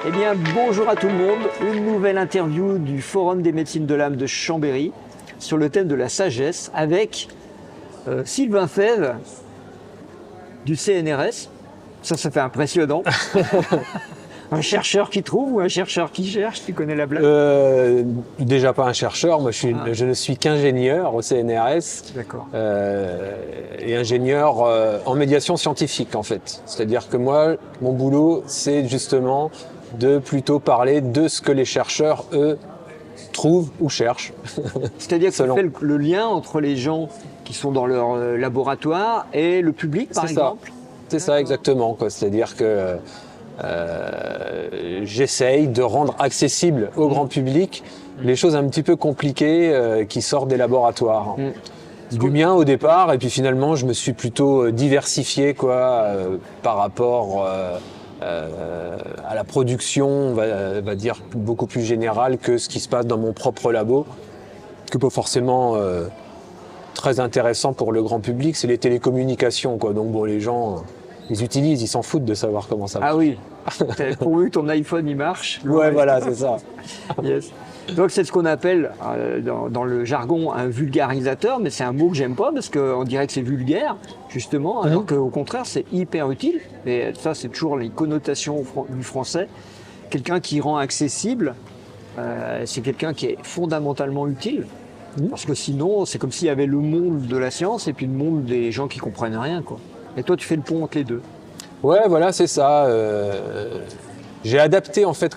Eh bien, bonjour à tout le monde. Une nouvelle interview du Forum des médecines de l'âme de Chambéry sur le thème de la sagesse avec Sylvain Fèvre du CNRS. Ça fait impressionnant. Un chercheur qui trouve ou un chercheur qui cherche? Tu connais la blague? Déjà pas un chercheur, moi je ne suis qu'ingénieur au CNRS. D'accord. Et ingénieur en médiation scientifique en fait. C'est-à-dire que moi, mon boulot, c'est justement de plutôt parler de ce que les chercheurs, eux, trouvent ou cherchent. C'est-à-dire que tu fais le lien entre les gens qui sont dans leur laboratoire et le public, par exemple? C'est ça, exactement. C'est-à-dire que j'essaye de rendre accessible au grand public les choses un petit peu compliquées qui sortent des laboratoires. Du mien au départ, et puis finalement je me suis plutôt diversifié par rapport à la production, on va dire beaucoup plus générale que ce qui se passe dans mon propre labo, que pas forcément très intéressant pour le grand public, c'est les télécommunications, quoi. Donc bon, les gens, ils utilisent, ils s'en foutent de savoir comment ça marche. Ah oui, pourvu que ton iPhone il marche. Ouais, voilà, c'est ça. Yes. Donc c'est ce qu'on appelle dans le jargon un vulgarisateur, mais c'est un mot que j'aime pas parce qu'on dirait que c'est vulgaire, justement, alors qu'au contraire c'est hyper utile. Et ça c'est toujours les connotations du français. Quelqu'un qui rend accessible, c'est quelqu'un qui est fondamentalement utile. Parce que sinon c'est comme s'il y avait le monde de la science et puis le monde des gens qui comprennent rien, quoi. Et toi tu fais le pont entre les deux. Ouais, voilà, c'est ça. J'ai adapté en fait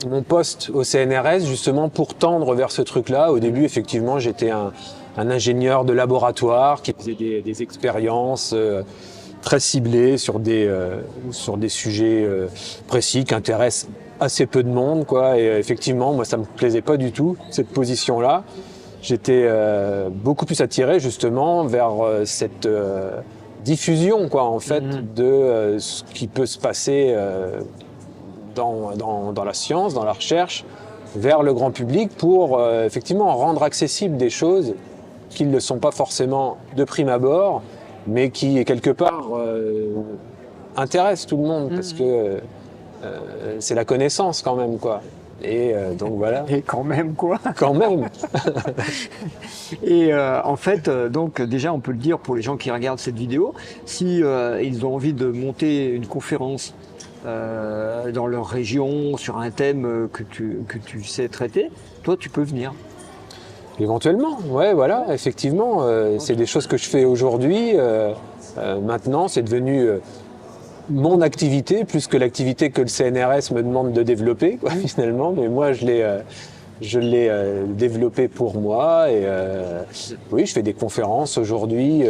mon poste au CNRS justement pour tendre vers ce truc-là. Au début, effectivement, j'étais un ingénieur de laboratoire qui faisait des expériences très ciblées sur des sujets précis qui intéressent assez peu de monde, quoi. Et effectivement, moi, ça me plaisait pas du tout, cette position-là. J'étais beaucoup plus attiré justement vers cette diffusion, quoi, en fait, de ce qui peut se passer dans la science, dans la recherche, vers le grand public pour effectivement rendre accessibles des choses qui ne le sont pas forcément de prime abord, mais qui quelque part intéressent tout le monde parce que c'est la connaissance quand même, quoi. Et donc voilà. Et quand même, quoi. Quand même. Et en fait, donc déjà on peut le dire pour les gens qui regardent cette vidéo, si ils ont envie de monter une conférence dans leur région sur un thème que tu sais traiter, toi tu peux venir. Éventuellement, ouais, voilà, effectivement, c'est des choses que je fais aujourd'hui. Maintenant, c'est devenu mon activité plus que l'activité que le CNRS me demande de développer, quoi, finalement. Mais moi, je l'ai développé pour moi. Et oui, je fais des conférences aujourd'hui.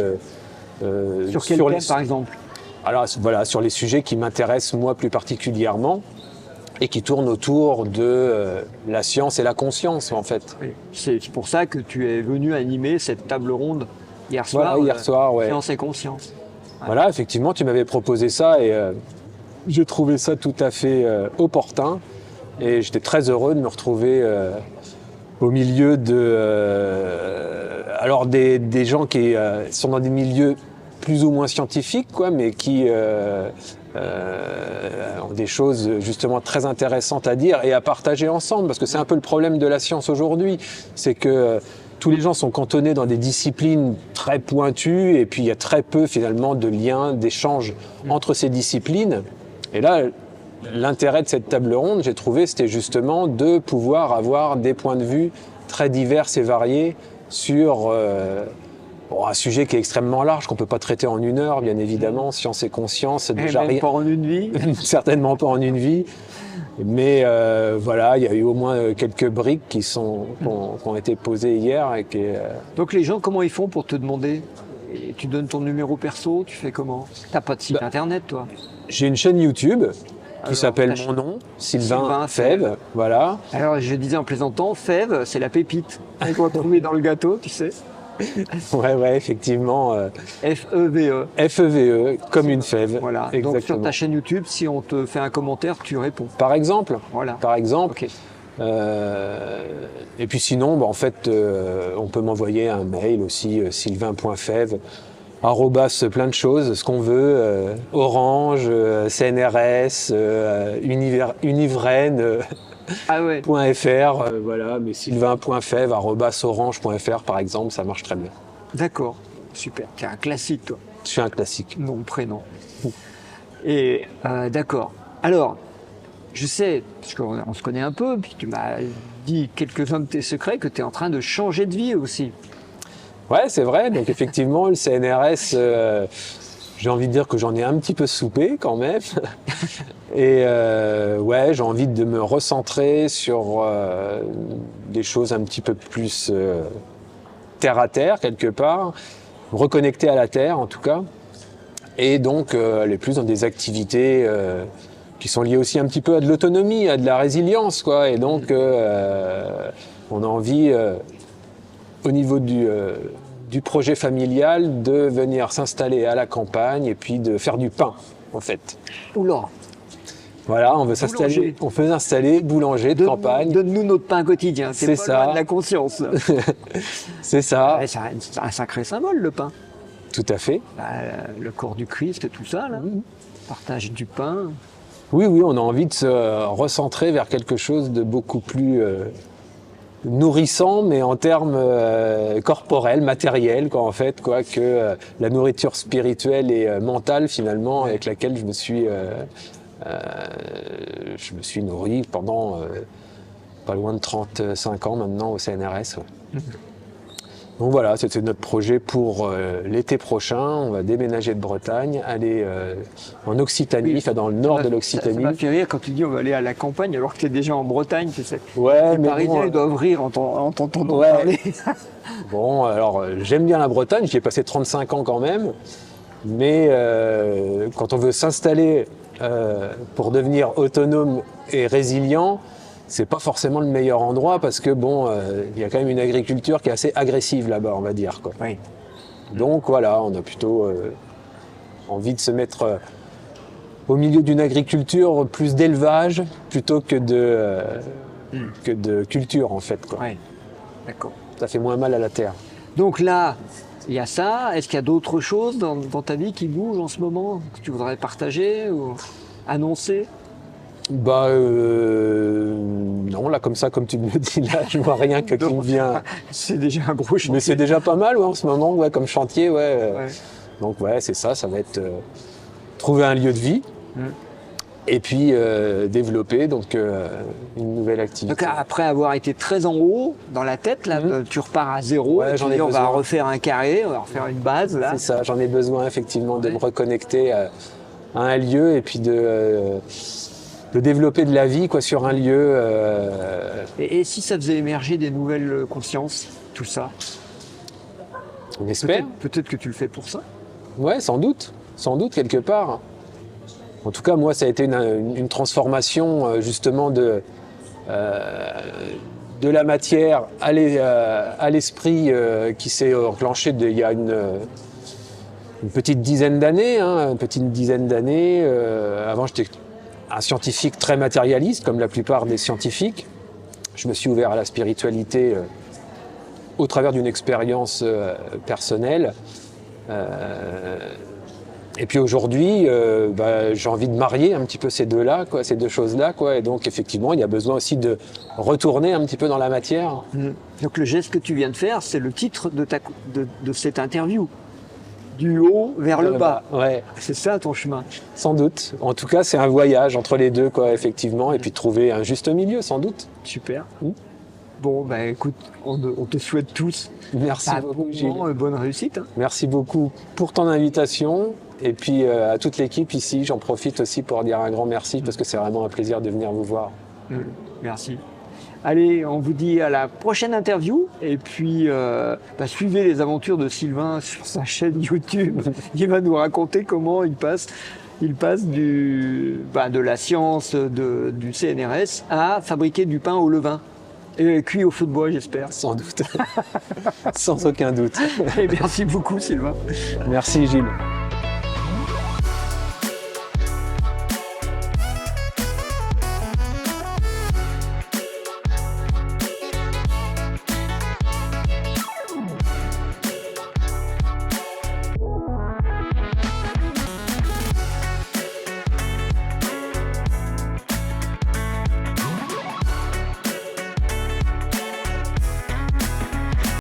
Sur quel thème, par exemple? Alors voilà, sur les sujets qui m'intéressent moi plus particulièrement et qui tournent autour de la science et la conscience, en fait. Oui. C'est pour ça que tu es venu animer cette table ronde hier soir. Voilà, hier soir, ouais. Science et conscience. Ouais. Voilà, effectivement, tu m'avais proposé ça et j'ai trouvé ça tout à fait opportun. Et j'étais très heureux de me retrouver au milieu alors des gens qui sont dans des milieux plus ou moins scientifiques, quoi, mais qui ont des choses justement très intéressantes à dire et à partager ensemble, parce que c'est un peu le problème de la science aujourd'hui, c'est que tous les gens sont cantonnés dans des disciplines très pointues et puis il y a très peu finalement de liens, d'échanges entre ces disciplines. Et là, l'intérêt de cette table ronde, j'ai trouvé, c'était justement de pouvoir avoir des points de vue très divers et variés sur un sujet qui est extrêmement large, qu'on ne peut pas traiter en une heure, bien évidemment. Science et conscience, c'est déjà rien. Pas en une vie. Certainement pas en une vie. Mais voilà, il y a eu au moins quelques briques qui ont été posées hier. Donc les gens, comment ils font pour te demander? Et tu donnes ton numéro perso, tu fais comment? T'as pas de site internet, toi? J'ai une chaîne YouTube qui s'appelle mon nom, Sylvain Fèvre. Voilà. Alors je disais en plaisantant, Fèvre, c'est la pépite qu'on va trouver dans le gâteau, tu sais. Ouais, effectivement. F-E-V-E. F-E-V-E, comme une fève. Voilà. Exactement. Donc sur ta chaîne YouTube, si on te fait un commentaire, tu réponds. Par exemple. Voilà. Par exemple. Okay. Et puis sinon, en fait, on peut m'envoyer un mail aussi, sylvain.fèvre arrobas plein de choses, ce qu'on veut, Orange, CNRS, Univren, Ah ouais. .fr, voilà, mais sylvain.fev, @orange.fr par exemple, ça marche très bien. D'accord. Super. T'es un classique, toi. Je suis un classique. Nom, prénom. Et d'accord. Alors, je sais, parce qu'on se connaît un peu, puis tu m'as dit quelques-uns de tes secrets, que tu es en train de changer de vie aussi. Ouais, c'est vrai. Donc effectivement, le CNRS, j'ai envie de dire que j'en ai un petit peu soupé quand même. Et ouais, j'ai envie de me recentrer sur des choses un petit peu plus terre à terre quelque part, me reconnecter à la terre en tout cas, et donc aller plus dans des activités qui sont liées aussi un petit peu à de l'autonomie, à de la résilience, quoi. Et donc on a envie au niveau du projet familial de venir s'installer à la campagne et puis de faire du pain en fait. Oula. Voilà, on veut s'installer boulanger de campagne. Donne-nous notre pain quotidien, c'est pas ça. loin de la conscience. Là. C'est ça. Ouais, c'est un sacré symbole, le pain. Tout à fait. Bah, le corps du Christ et tout ça, là. Partage du pain. Oui, on a envie de se recentrer vers quelque chose de beaucoup plus nourrissant, mais en termes corporels, matériels, quoi, en fait, quoi, que la nourriture spirituelle et mentale, finalement, avec laquelle je me suis nourri pendant pas loin de 35 ans maintenant au CNRS. Ouais. Donc voilà, c'était notre projet pour l'été prochain. On va déménager de Bretagne, aller en Occitanie, enfin dans le nord de l'Occitanie. Ça m'a fait rire quand tu dis on va aller à la campagne alors que tu es déjà en Bretagne. Tu sais. Ouais, les Parisiens ils doivent rire en t'entendant ouais. parler. Bon, alors j'aime bien la Bretagne, j'y ai passé 35 ans quand même. Mais quand on veut s'installer pour devenir autonome et résilient, c'est pas forcément le meilleur endroit parce que bon, y a quand même une agriculture qui est assez agressive là-bas, on va dire, quoi. Oui. Donc voilà, on a plutôt envie de se mettre au milieu d'une agriculture plus d'élevage plutôt que de culture en fait, quoi. Oui. D'accord. Ça fait moins mal à la terre. Donc là, il y a ça. Est-ce qu'il y a d'autres choses dans ta vie qui bougent en ce moment que tu voudrais partager ou annoncer? Bah non, là comme ça, comme tu me le dis là, je vois rien qui me vient. C'est déjà un gros chantier. Mais c'est déjà pas mal, ouais, en ce moment, ouais, comme chantier, ouais. Ouais. Donc ouais, c'est ça va être trouver un lieu de vie et puis développer donc une nouvelle activité. Donc après avoir été très en haut dans la tête, là, tu repars à zéro. Ouais, et j'en tu ai dis, on va besoin. refaire un carré, on va refaire une base là. C'est ça, j'en ai besoin effectivement de Ouais. me reconnecter à un lieu et puis de développer de la vie quoi sur un lieu. Et si ça faisait émerger des nouvelles consciences, tout ça, On espère. peut-être que tu le fais pour ça. Ouais, sans doute quelque part. En tout cas, moi, ça a été une transformation justement de la matière à l'esprit qui s'est enclenché il y a une petite dizaine d'années. Avant, j'étais un scientifique très matérialiste, comme la plupart des scientifiques. Je me suis ouvert à la spiritualité au travers d'une expérience personnelle. Et puis aujourd'hui, j'ai envie de marier un petit peu ces deux-là, quoi, ces deux choses-là, quoi. Et donc effectivement, il y a besoin aussi de retourner un petit peu dans la matière. Donc le geste que tu viens de faire, c'est le titre de cette interview. Du haut vers le bas. Ouais, C'est ça ton chemin. sans doute. En tout cas, c'est un voyage entre les deux, quoi, effectivement, et puis trouver un juste milieu, sans doute. Super. Bon, bah écoute, on te souhaite tous Merci beaucoup, Gilles. bonne réussite. Hein. Merci beaucoup pour ton invitation. Et puis à toute l'équipe ici, j'en profite aussi pour dire un grand merci parce que c'est vraiment un plaisir de venir vous voir. Merci. Allez, on vous dit à la prochaine interview. Et puis, suivez les aventures de Sylvain sur sa chaîne YouTube. Il va nous raconter comment il passe de la science du CNRS à fabriquer du pain au levain. Et cuit au feu de bois, j'espère. Sans doute. Sans aucun doute. Et merci beaucoup, Sylvain. Merci, Gilles.